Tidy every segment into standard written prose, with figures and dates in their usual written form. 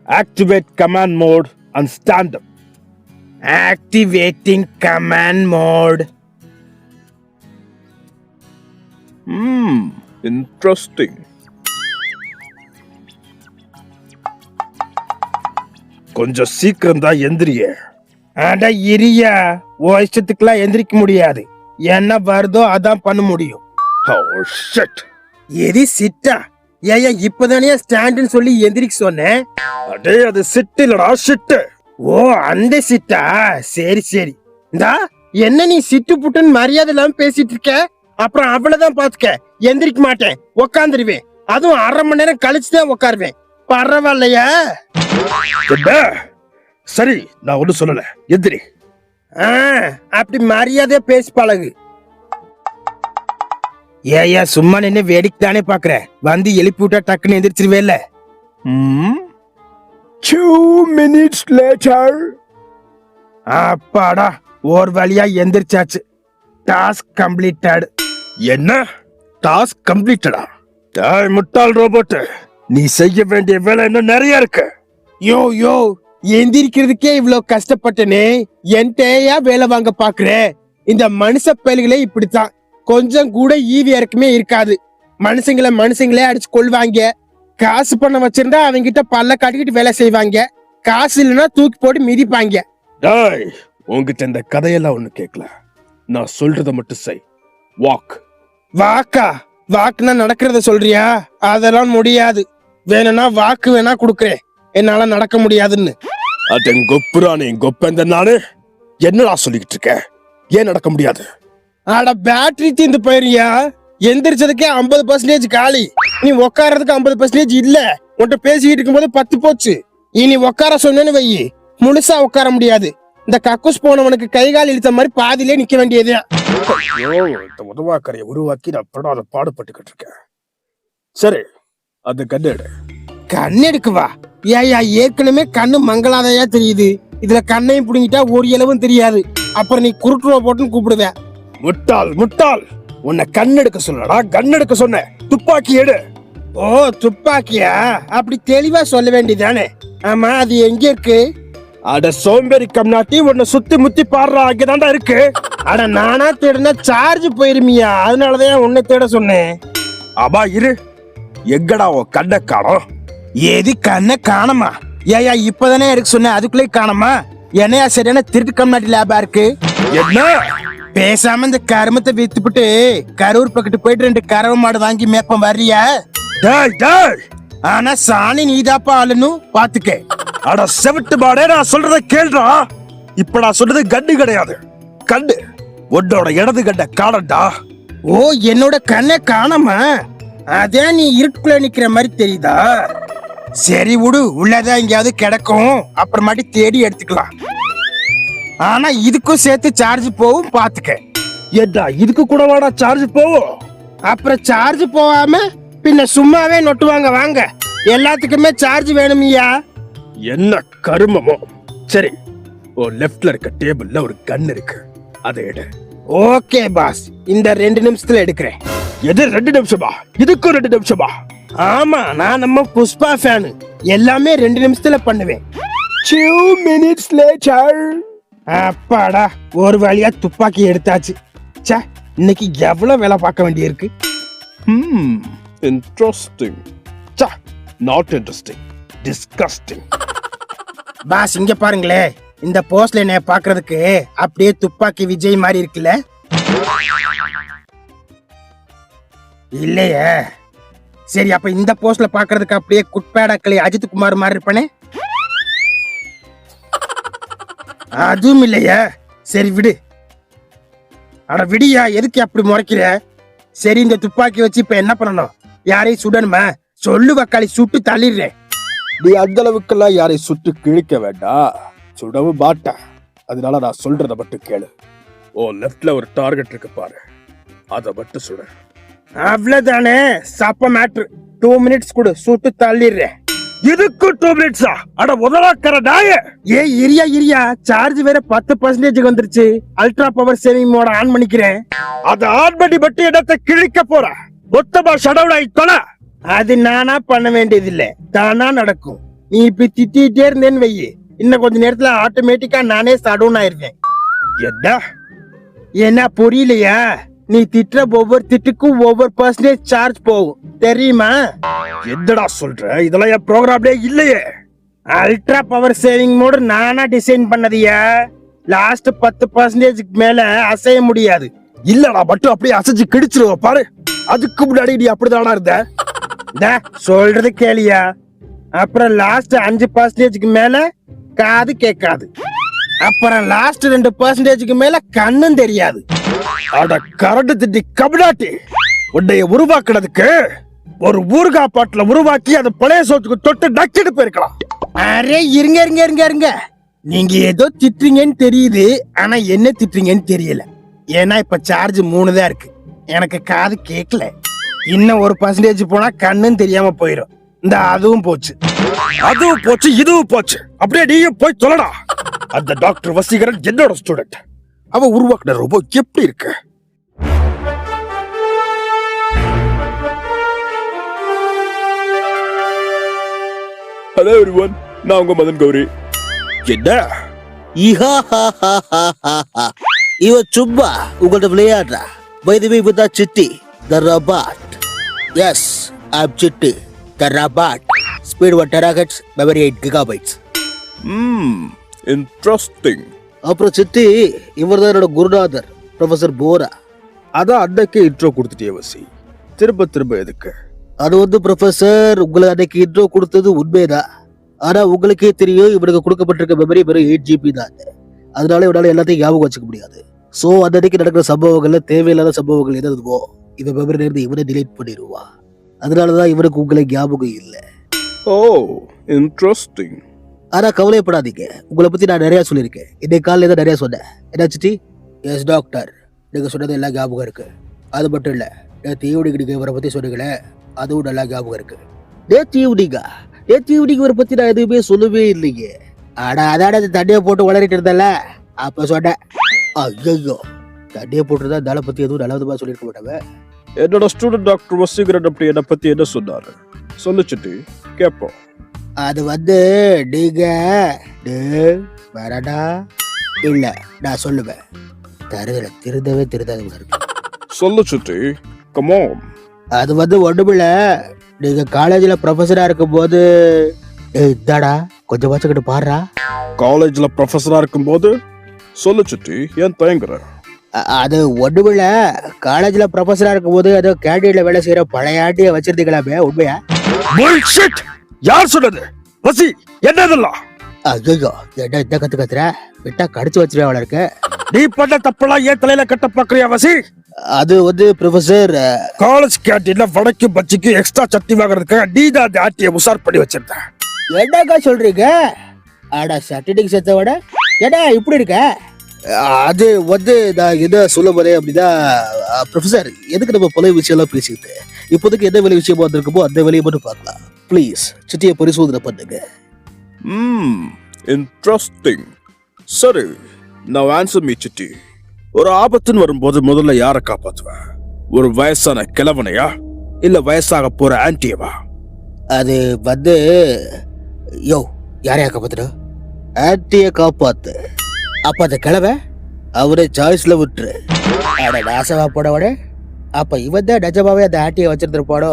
Activate command mode and stand up. Activating command mode. Interesting. கொஞ்சம் சீக்கிரம் தான் எந்திரிய. அட இரியா, உன் இஷ்டத்துக்குலாம் எந்திரிக்க முடியாது. என்ன வருதோ அதான் பண்ண முடியும். Oh shit. எது சிட்டா? ஏயா இப்பதானே ஸ்டாண்டுன்னு சொல்லி எந்திரிக்க சொன்னேன். அடே அது சிட்டு இல்லடா சிட்டு. ஓ அந்த சிட்டா, சரி சரி. இந்தா என்ன நீ சிட்டு புட்டுன்னு மரியாதை இல்லாம பேசிட்டு இருக்க? அப்புறம் அவ்வளவுதான் பாத்துக்க, எந்திரிக்க மாட்டேன், உக்காந்துருவேன். அதுவும் 1/2 மணி நேரம் கழிச்சுதான் உட்காருவேன். பரவாயில்லையா? சரி, நான் ஒன்னும் சொல்லல, எந்திரி. அப்படி மரியாதையா பேசி பழகு. ஏயா சும்மா நின்னு வேடிக்கை தானே பாக்குற, வந்து எழுப்பி விட்டா டக்குன்னு எந்திரிச்சிருவேல்ல. 2 minutes later. அப்பாடா, ஒரு வழியா எந்திரிச்சாச்சு. Task completed. என்ன டாஸ்க் கம்ப்ளீட்டடா? முட்டாள் ரோபோட், நீ செய்ய வேண்டிய வேலை இன்னும் நிறைய இருக்கு. யோ எந்திரிக்கிறதுக்கே இவ்வளவு கஷ்டப்பட்டனே, என்கிட்டயா வேலை வாங்க பாக்குற? இந்த மனுஷ பயல்களே இப்படித்தான், கொஞ்சம் கூட ஈவி இறக்குமே இருக்காது. மனுஷங்களே அடிச்சு கொள்வாங்க. காசு பண்ண வச்சிருந்தா அவங்க கிட்ட பல்ல காட்டிக்கிட்டு வேலை செய்வாங்க. காசு இல்லைன்னா தூக்கி போட்டு மிதிப்பாங்க. உங்ககிட்ட இந்த கதையெல்லாம் ஒண்ணு கேட்கல, நான் சொல்றத மட்டும் செய். வாக்குனா நடக்கிறத சொல்றியா? அதெல்லாம் முடியாது. வேணும்னா வாக்கு வேணா குடுக்கறேன், என்னால நடக்க முடியாதுன்னு. நானு என்னடா சொல்லிக்கிட்டு இருக்க? ஏன் நடக்க முடியாது? அட பேட்டரி தீந்து போயிருயா. எந்திரிச்சதுக்கே 50% காலி. நீ உட்காரதுக்கு 50% இல்ல. உன்கிட்ட பேசிக்கிட்டு இருக்கும் போது 10 போச்சு. இனி உட்கார சொன்னு வை, முழுசா உட்கார முடியாது. இந்த கக்கூஸ் போனவனுக்கு கை கால் இழுத்த மாதிரி பாதியிலே நிக்க வேண்டியது. உருவாக்கறைய உருவாக்கி நான் படாத பாடுபட்டுக்கிட்டு இருக்கேன். சரி, அது கண்ணெடுக்கு வா. ஏயா ஏற்கனவே கண்ணு மங்களாதையா தெரியுது, இதுல கண்ணையும் புடுங்கிட்டா ஒரு இளவும் தெரியாது. அப்புறம் நீ குருட்டுருவா போட்டுன்னு கூப்பிடுவ. முட்டாள், உன்னை கண்ணெடுக்க சொல்லடா, கண்ணெடுக்க சொன்ன. துப்பாக்கி எடு. ஓ துப்பாக்கியா? அப்படி தெளிவா சொல்ல வேண்டியதானே. ஆமா, அது எங்க இருக்கு? அட சோம்பேறி கம்நாட்டி, உன்னை சுத்தி முத்தி பாடுறா, அங்கதான்டா இருக்கு. அட நானா தேடுனா சார்ஜ் போயிருமியா, அதனாலதான் உன்னை தேட சொன்னேன். அப்பா இரு, எங்கடா உன் கண்ணை காணோம்? எது கண்ணை காணமா? ஏயா இப்பதானே இருக்கு சொன்ன, அதுக்குள்ளே காணமா? என்னையா சரியான திருட்டு கம்நாட்டி லேபா இருக்கு? என்ன பேசாம இந்த கருமத்தை வித்துப்புட்டு கரூர் பக்கத்து போயிட்டு 2 கறவை மாடு வாங்கி மேப்பம் வர்றியா? ஆனா சாணி நீதாப்பா ஆளுன்னு பாத்துக்க. அட செவிட்டு மாடே, நான் சொல்றத கேள்றா. இப்ப நான் சொல்றது கண்ணு கிடையாது, கண்ணு. உன்னோட இடது கண்ண காணடா. ஓ என்னோட கண்ணை காணமா? அதே நீ இருட்டுக்குள்ள நிக்கிற மாதிரி தெரியுதா? சரி விடு, உள்ளதான் எங்கேயாவது கிடக்கும், அப்புறமாட்டி தேடி எடுத்துக்கலாம். ஆனா இதுக்கும் சேர்த்து சார்ஜ் போகும், பாத்துக்க. ஏடா இதுக்கு கூட வாடா சார்ஜ் போகும்? அப்புறம் சார்ஜ் போகாம பின்ன சும்மாவே நொட்டுவாங்க? வாங்க, எல்லாத்துக்குமே சார்ஜ் வேணுமியா? என்ன கருமமோ. சரி, ஓ லெஃப்ட்ல இருக்க டேபிள்ல ஒரு கன் இருக்கு, அதை எடு. ஓகே பாஸ், இந்த 2 நிமிஷத்துல எடுக்கிறேன். எது 2 நிமிஷமா? இதுக்கும் 2 நிமிஷமா? ஆமா, நான் நம்ம புஷ்பா ஃபேன், எல்லாமே 2 நிமிஷத்துல பண்ணுவேன். 2 minutes later. அப்பாடா, ஒரு வழியா துப்பாக்கி எடுத்தாச்சு. சே, இன்னைக்கு எவ்வளவு வேலை பார்க்க வேண்டியிருக்கு. இன்ட்ரெஸ்டிங். சே, நாட் இன்ட்ரெஸ்டிங், டிஸ்கஸ்டிங். பாஸ் இங்க பாருங்களே, இந்த போஸ்ட்ல என்ன பாக்குறதுக்கு அப்படியே துப்பாக்கி விஜய் மாதிரி இருக்குல்ல? இல்லையே. சரி, அப்ப இந்த போஸ்ட்ல பாக்குறதுக்கு அப்படியே குட்பேடாக்களே அஜித் குமார் மாதிரி இருப்பானே? அதுவும் இல்லையா? சரி விடு. அட விடியா, எதுக்கு அப்படி முறைக்கிற? சரி, இந்த துப்பாக்கி வச்சு இப்ப என்ன பண்ணணும்? யாரையும் சுடணுமா? சொல்லு வக்காளி, சுட்டு தள்ளிடுறேன். நீ அந்த அளவுக்கெல்லாம் யாரையும் சுட்டு கிழிக்க வேண்டாம், சுடவும் மாட்டேன். அதனால நான் சொல்றத மட்டும் கேளு. ஓ லெஃப்ட்ல ஒரு டார்கெட் இருக்கு பாரு, அத மட்டும் சுடு. அவ்வளவுதானே, சப்ப மேட்ரு. 2 minutes கொடு, சுட்டு தள்ளிடுறேன். இதுக்கு 2 மினிட்ஸா? அட உதவாக்கற நாயே. இரியா சார்ஜ் வேற 10% வந்துருச்சு. Ultra power saving Modi on பண்ணிக்கிறேன். அத ஆன் பண்ணி மட்டும் இடத்தை கிழிக்க போற. மொத்தமா ஷட் டவுன் ஆயி தொலை. அது நானா பண்ண வேண்டியது இல்ல, தானா நடக்கும். நீ இப்படி திட்டிட்டே இருந்தேன்னு வையி, இன்னும் கொஞ்ச நேரத்துல ஆட்டோமேட்டிக்கா நானே ஷட் டவுன் ஆயிருவேன். என்ன புரியலையா? நீ திட்டுற ஒவ்வொரு திட்டுக்கும் ஒவ்வொரு பர்சன்டேஜ் சார்ஜ் போகும், தெரியுமா? என்னடா சொல்ற? இதெல்லாம் என் ப்ரோக்ராம்லயே இல்லையே. அல்ட்ரா பவர் சேவிங் மோட் நானா டிசைன் பண்ணதியா. லாஸ்ட் 10% மேல அசைய முடியாது. இல்லடா, மட்டும் அப்படியே அசைச்சு கிடிச்சிருவ பாரு. அதுக்கு முன்னாடி நீ அப்படிதானா இருந்த? சொல்றது கேளியா. அப்புறம் லாஸ்ட் 5% மேல காது கேட்காது. அப்புறம் லாஸ்ட் 2% மேல கண்ணும் தெரியாது. அட கரண்ட் திட்டி கபடாட்டி, உன்னைய உருவாக்குனதுக்கு ஒரு ஊர்கா பாட்டுல உருவாக்கி அதை பழைய சோத்துக்கு தொட்டு நக்கிட்டு போயிருக்கலாம். அரே இருங்க, நீங்க ஏதோ திட்டுறீங்கன்னு தெரியுது, ஆனா என்ன திட்டுறீங்கன்னு தெரியல. ஏன்னா இப்ப சார்ஜ் 3 தான் இருக்கு, எனக்கு காது கேட்கல. இன்னும் 1% போனா கண்ணும் தெரியாம போயிடும். இந்த அதுவும் போச்சு, இதுவும் போச்சு. அப்படியே நீயும் போய் சொல்லடா. அந்த டாக்டர் வசீகரன் என்னோட ஸ்டூடெண்ட். அவ உருவாக்குன ரோபோ எப்படி இருக்கு? ஹலோ எவ்ரிவன், நான் உங்க மதன் கௌரி. என்ன இவ சும்மா உங்கள்ட்ட விளையாடுறா. By the way, with that Chitti, the robot. Yes, I'm Chitti, the robot. Speed 1 terahertz, memory 8 gigabytes. Interesting. அப்புறம் சிட்டி, இவர் தான் என்னோட குருநாதர், ப்ரொஃபசர் போரா. அதான் அன்னைக்கு இன்ட்ரோ கொடுத்துட்டே வசி, திரும்ப எதுக்கு? அது வந்து ப்ரொஃபசர், உங்களுக்கு அன்னைக்கு இன்ட்ரோ கொடுத்தது உண்மைதான். ஆனா உங்களுக்கே தெரியும், இவனுக்கு கொடுக்கப்பட்டிருக்க மெமரி வெறும் 8 GB தான். அதனால இவனால எல்லாத்தையும் ஞாபகம் வச்சுக்க முடியாது. சோ அன்னைக்கு நடக்கிற சம்பவங்கள்ல தேவையில்லாத சம்பவங்கள் எதுவோ இவன் மெமரியில இருந்து இவனை டிலீட் பண்ணிடுவா. அதனாலதான் இவனுக்கு உங்களுக்கு ஞாபகம் இல்லை. ஓ, இன்ட்ரெஸ்டிங். ஆனா கவலைப்படாதீங்க, உங்களை பத்தி நான் நிறைய சொல்லியிருக்கேன். இன்னைக்கு காலையில தான் நிறைய சொன்னேன். என்ன சிட்டி? எஸ் டாக்டர், நீங்க சொன்னது எல்லாம் ஞாபகம் இருக்கு. அது மட்டும் இல்ல, நேற்று ஈவினிங் நீங்க இவரை பத்தி சொன்னீங்களே, அதுவும் நல்லா ஞாபகம் இருக்கு. நேற்று ஈவினிங் இவரை பத்தி நான் எதுவுமே சொல்லவே இல்லையே. ஆனா அதான தண்ணியை போட்டு வளரிட்டு இருந்தல, அப்ப சொன்னேன். ஐயோ, தண்ணியை போட்டுருந்தா தலை பத்தி எதுவும் நல்லதுமா சொல்லியிருக்க மாட்டேன். என்னோட ஸ்டூடெண்ட் டாக்டர் வசீகரன் அப்படி என்ன பத்தி என்ன சொன்னாரு சொல்லிச்சுட்டு கேட்போம். அது வந்து நீங்க வரடா இல்ல, நான் சொல்லுவேன். திருந்தவே சொல்லுச்சுட்டு கம் ஆன். அது வந்து ஒண்ணுமில்ல, நீங்க காலேஜ்ல ப்ரொஃபஸரா இருக்கும் போது இதாடா கொஞ்சம் வச்சுக்கிட்டு பாடுறா. காலேஜ்ல ப்ரொஃபஸரா இருக்கும் போது சொல்லுச்சுட்டு ஏன் தயங்குற? அது ஒண்ணுமில்ல, காலேஜ்ல ப்ரொஃபஸரா இருக்கும் போது ஏதோ கேண்டீன்ல வேலை செய்யற பழைய ஆண்டிய வச்சிருந்தீங்களாமே, உண்மையா? யார் சொன்னது? வசி, என்னதெல்லாம்? ஐயோ, என்ன இந்த கத்துற? விட்டா கடிச்சு வச்சிருவேன் அவள இருக்க. நீ பண்ண தப்பெல்லாம் ஏன் தலையில கட்ட பாக்குறியா வசி? அது வந்து ப்ரொஃபசர், காலேஜ் கேண்டீன்ல வடக்கு பச்சிக்கு எக்ஸ்ட்ரா சட்னி வாங்குறதுக்கு நீ தான் அந்த ஆட்டியை உசார் பண்ணி வச்சிருந்த. என்னக்கா சொல்றீங்க? ஆடா சட்டினிக்கு சேர்த்த விட ஏடா இப்படி இருக்க? அது வந்து நான் என்ன சொல்ல போறேன் அப்படின்னா, ப்ரொஃபசர், எதுக்கு நம்ம பழைய விஷயம் எல்லாம் பேசிக்கிட்டு, இப்போதைக்கு என்ன வேலை விஷயமா வந்திருக்குமோ அந்த வேலையை மட்டும் பார்க்கலாம். ப்ளீஸ் சிட்டியை பரிசோதனை பண்ணுங்க. இன்ட்ரெஸ்டிங். சரி, நான் ஆன்சர் மீ சிட்டி. ஒரு ஆபத்துன்னு வரும்போது முதல்ல யாரை காப்பாத்துவேன்? ஒரு வயசான கிழவனையா இல்ல வயசாக போற ஆன்டியவா? அது வந்து யாரையா காப்பாத்துற? ஆன்டிய காப்பாத்து. அப்ப அந்த கிழவன் அவரே சாய்ஸ்ல விட்டுரு. நாசமா போடவோட அப்ப இவன் தான் நிஜமாவே அந்த ஆன்டியை வச்சிருந்துருப்பாடோ.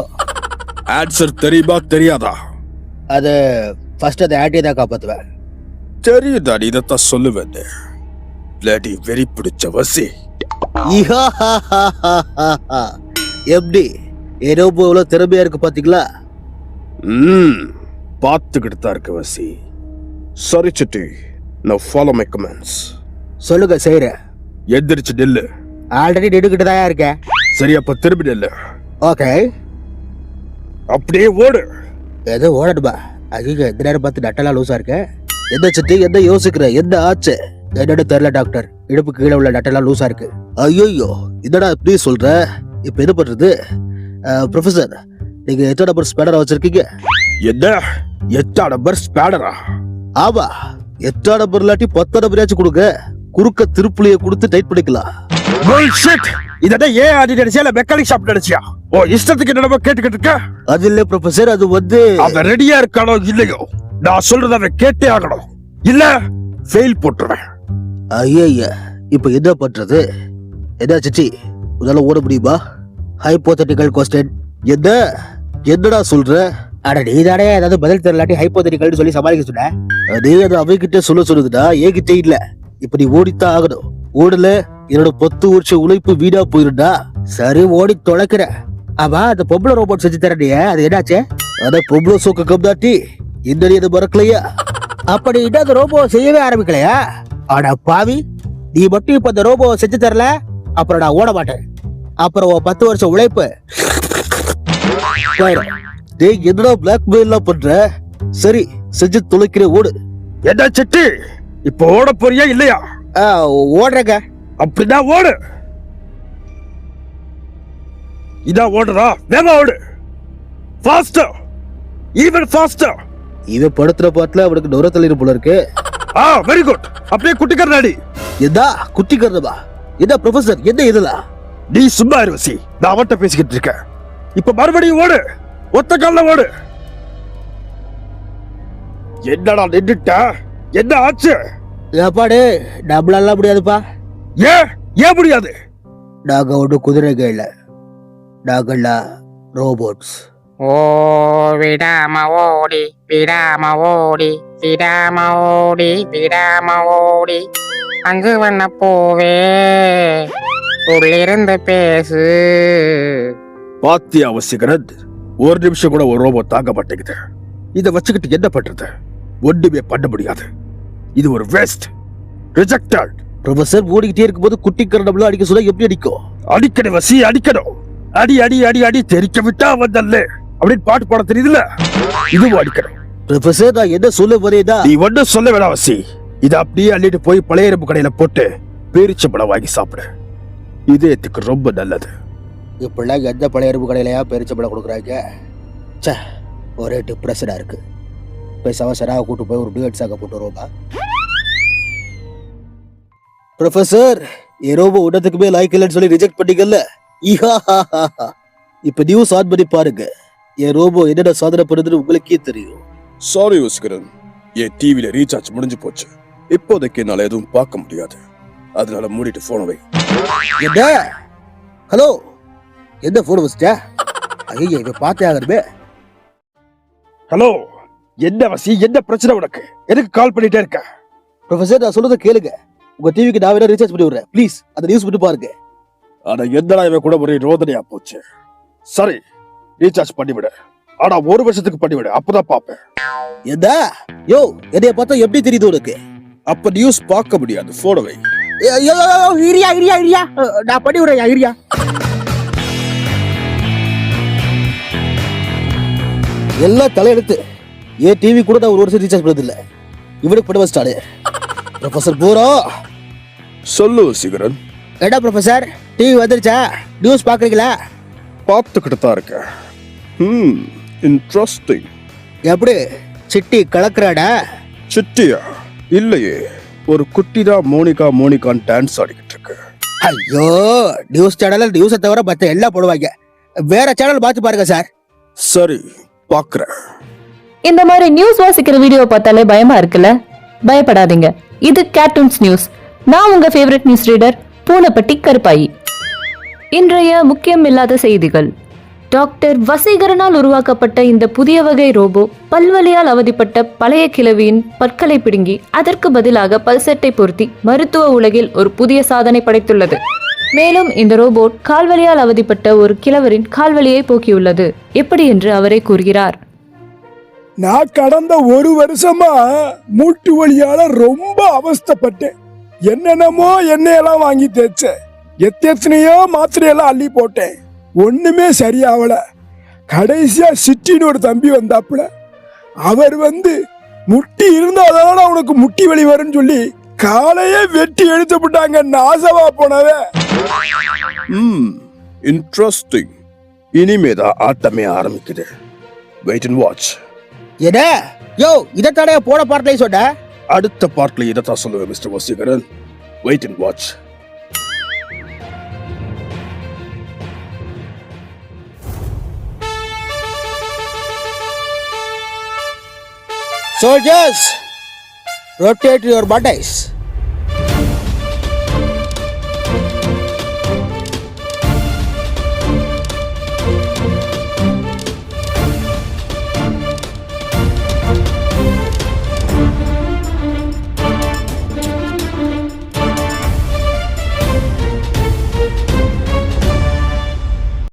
ஆன்சர் தெரியுமா தெரியாதா? அது ஃபர்ஸ்ட் அந்த ஆன்டியை தான் காப்பாத்துவேன். தெரியுதா? நீ இதைத்தான் சொல்லுவேன். பிளடி வெறி பிடிச்ச வசி. எப்படி ஏதோ எவ்வளவு திறமையா இருக்கு பாத்தீங்களா? பார்த்துக்கிட்டு தான் இருக்கு வசி. சரி city, now follow my commands. சொல்லுங்க, செய்யறேன். எந்திரிச்சு நில்லு. ஆல்ரெடி நின்னுக்கிட்டு தான் இருக்கேன். சரி, அப்ப திரும்பி நில்லு. ஓகே. அப்படியே ஓடு. எது ஓடணுமா? ஐயோ, எந்த நேரம் பார்த்து நட்டெல்லாம் லூசா இருக்க. என்ன சிட்டி, என்ன யோசிக்கிற? என்ன ஆச்சு? என்னன்னு தெரியல டாக்டர், இடுப்பு கீழே உள்ள நட்டெல்லாம் லூசா இருக்கு. ஐயோ, என்னடா இப்படி சொல்ற? இப்ப என்ன பண்றது? ப்ரொஃபசர், நீங்க எத்தனை நம்பர் ஸ்பேனரா வச்சிருக்கீங்க? என்ன 8 நம்பர் ஸ்பேடரா? ஆமா, 8 நம்பர் இல்லாட்டி 10 நம்பராச்சும் கொடுங்க. குறுக்க திருப்புளிய கொடுத்து டைட் பண்ணிக்கலாம். புல்ஷிட். இதெல்லாம் ஏன் ஆடி நடிச்சியா இல்ல மெக்கானிக் ஷாப் நடிச்சியா? ஓ இஷ்டத்துக்கு என்னடா கேட்டுக்கிட்டு இருக்க? அது இல்ல ப்ரொஃபசர், அது வந்து அவன் ரெடியா இருக்கானோ இல்லையோ நான் சொல்றத அவன் கேட்டே ஆகணும். இல்ல ஃபெயில் போட்டுருவேன். ஐயா, இப்ப என்ன பண்றது? என்ன சிச்சி, உன்னால ஓட முடியுமா? Hypothetical question. என்னடா சொல்ற? அட நீதானே ஏதாவது பதில் தெரியலாட்டி ஹைப்போதெட்டிக்கல்னு சொல்லி சமாளிக்க சொன்ன. அதே அது அவகிட்ட சொல்லுதுடா, என்கிட்ட இல்ல. இப்ப நீ ஓடித்தான் ஆகணும். ஓடல என்னோட 10 வருஷம் உழைப்பு வீணா போயிருந்தா. சரி, ஓடி தொலைக்கிற. ஆமா, அந்த பொம்பளை ரோபோட் செஞ்சு தரண்டிய, அது என்னாச்சு? அத பொம்பளை சோக்க கம்தாட்டி இந்த நீ அதை மறக்கலையா? அப்படி அந்த ரோபோ செய்யவே ஆரம்பிக்கலையா? ஆனா பாவி, நீ மட்டும் இப்ப அந்த ரோபோ செஞ்சு தரல, அப்புறம் நான் ஓட மாட்டேன். அப்புறம் 10 வருஷம் உழைப்பு போயிடும். டேய், என்னடா பிளாக்மெயில்லாம் பண்ற? சரி, செஞ்சு தொலைக்கிற, ஓடு. என்ன சிட்டி, இப்ப ஓட போறியா இல்லையா? ஓடுறங்க. அப்படின்னா ஓடு. இதான் ஓடுறா, வேகமா ஓடு. Faster, even faster. இவன் படுத்துற பாட்டுல அவனுக்கு நுரத்தள்ளி போல இருக்கு. Very good. அப்படியே குட்டிக்கர் நாடி. எதா குட்டிக்கிறதா? என்ன ப்ரொஃபசர், என்ன இதெல்லாம்? நீ சும்மா இருவசி, நான் அவன்கிட்ட பேசிக்கிட்டு இருக்கேன். இப்ப மறுபடியும் ஓடு, ஒத்த கால்ல ஓடு. என்னடா நின்றுட்ட? என்ன ஆச்சு? ஏப்பாடு, நம்மளால முடியாதுப்பா. ஏன் முடியாது? நாங்க ஒண்ணு குதிரைங்க இல்ல, நாங்கள்லாம் ரோபோட்ஸ். ஓ விடாம ஓடி விடாம ஓடி விடாம ஓடி விடாம ஓடி அங்கு வண்ண போவே உள்ளிருந்து பேசு. பாத்தியா வசீகரன், ஒரு நிமிஷம் கூட ஒரு ரோபோ தாங்க மாட்டேங்குது. இதை வச்சுக்கிட்டு என்ன பண்றது? ஒண்ணுமே பண்ண முடியாது. இது ஒரு வேஸ்ட், ரிஜெக்டட். ப்ரொஃபசர் ஓடிக்கிட்டே இருக்கும்போது குட்டி கரண்டம்ல அடிக்க சொல்ல எப்படி அடிக்கும்? அடிக்கணும் வசி, அடிக்கணும். அடி அடி அடி அடி தெரிக்க விட்டா வந்தல்ல அப்படின்னு பாட்டு பாட தெரியுதுல, இதுவும் அடிக்கணும். ப்ரொஃபசர், நான் என்ன சொல்ல வரேதா? நீ ஒன்னும் சொல்ல வேணாம் வசி. இதை அப்படியே அள்ளிட்டு போய் பழைய எறும்பு கடையில போட்டு பேரிச்சம்பழம் வாங்கி சாப்பிடு. இதயத்துக்கு ரொம்ப நல்லது. இப்பெல்லாம் எந்த பழைய எறும்பு கடையிலயா பேரிச்சம்பழம் கொடுக்குறாங்க? சே, ஒரே டிப்ரெஷனா இருக்கு. பேசாம சராக கூட்டு போய் ஒரு டியூட் சாக போட்டு வருவோமா? ப்ரொஃபசர், என் ரோபோ உடத்துக்குமே லாய்க்கு இல்லைன்னு சொல்லி ரிஜெக்ட் பண்ணீங்கல்ல? இப்ப நியூஸ் ஆன் பண்ணி பாருங்க. என் ரோபோ என்னென்ன சாதனை பண்ணுதுன்னு உங்களுக்கே தெரியும். சாரி வசீகரன், என் டிவில ரீசார்ஜ் முடிஞ்சு போச்சு. இப்போதைக்கு என்னால எதுவும் பார்க்க முடியாது. அதனால மூடிட்டு போன வை. என்ன? ஹலோ, என்ன போன் வச்சிட்ட? ஐயா, இவ பார்த்தே ஆகணுமே. ஹலோ, என்ன வசி, என்ன பிரச்சனை உனக்கு? எதுக்கு கால் பண்ணிட்டே இருக்க? ப்ரொஃபசர், நான் சொல்றதை கேளுங்க. உங்க டிவிக்கு நான் வேணா ரீசார்ஜ் பண்ணி விடுறேன். ப்ளீஸ் அந்த நியூஸ் மட்டும் பாருங்க. ஆனா எந்தடா இவன் கூட ஒரே ரோதனையா போச்சு. சரி, ரீசார்ஜ் பண்ணிவிடு. ஆனா 1 வருஷத்துக்கு பண்ணிவிடு, அப்பதான் பாப்பேன். என்ன? யோ, என்னைய பார்த்தா எப்படி தெரியுது உனக்கு? அப்ப நியூஸ் பார்க்க முடியாது, போன வை. இரியா இரியா இரியா, நான் பண்ணி விடுறேன். இரியா, எல்லாம் தலையெடுத்து. ஏன் டிவி கூட நான் 1 வருஷம் ரீசார்ஜ் பண்ணது இல்ல. இவனுக்கு பண்ண வச்சிட்டாரு. ப்ரொஃபசர் போறோ. சொல்லு வசீகரன். என்ன ப்ரொஃபசர், டிவி வந்துருச்சா? நியூஸ் பாக்குறீங்களா? பார்த்துக்கிட்டு தான் இருக்கேன். இன்ட்ரெஸ்டிங். எப்படி சிட்டி கலக்குறாடா? சிட்டியா? இல்லையே, ஒரு குட்டி தான் மோனிகான்னு டான்ஸ் ஆடிக்கிட்டு இருக்கு. ஐயோ, நியூஸ் சேனல் நியூஸை தவிர மற்ற எல்லாம் போடுவாங்க. வேற சேனல் பார்த்து பாருங்க சார். சரி, பாக்குறேன். இந்த மாதிரி நியூஸ் வாசிக்கிற வீடியோ பார்த்தாலே பயமா இருக்குல்ல? பயப்படாதீங்க, இது கார்ட்டூன்ஸ் நியூஸ். நான் உங்க ஃபேவரட் நியூஸ் ரீடர் பூனப்பட்டி கருப்பாயி. இன்றைய முக்கியம் இல்லாத செய்திகள். டாக்டர் வசீகரனால் உருவாக்கப்பட்ட இந்த புதிய வகை ரோபோ பல்வலியால் அவதிப்பட்ட பழைய கிழவியின் பற்களை பிடுங்கி அதற்கு பதிலாக பல்செட்டை பொருத்தி மருத்துவ உலகில் ஒரு புதிய சாதனை படைத்துள்ளது. மேலும் இந்த ரோபோட் கால்வலியால் அவதிப்பட்ட ஒரு கிழவரின் கால்வலியை போக்கியுள்ளது. எப்படி என்று அவரே கூறுகிறார். நான் கடந்த 1 வருஷமா மூட்டு வலியால ரொம்ப அவஸ்தைப்பட்டேன். என்னென்னமோ எண்ணெயெல்லாம் வாங்கி தேய்ச்சேன். எத்தனையோ மாத்திரையெல்லாம் அள்ளி போட்டேன். ஒண்ணுமே சரியாவல. கடைசியா சிட்டின்னு ஒரு தம்பி வந்தாப்புல. அவர் வந்து முட்டி இருந்தாதான் உனக்கு முட்டி வலி வரும்னு சொல்லி காலையே வெட்டி எடுத்து விட்டாங்க. நாசமா போனவே. இன்ட்ரெஸ்டிங். இனிமேதான் ஆட்டமே ஆரம்பிக்குது. Wait and watch. எட யோ இதை தடைய போட பார்ட்லையும் சொன்ன. அடுத்த பார்ட்ல இதைத்தான் சொல்லுவேன் mister Vaseegaran. Wait and watch. Soldiers, rotate your bodies.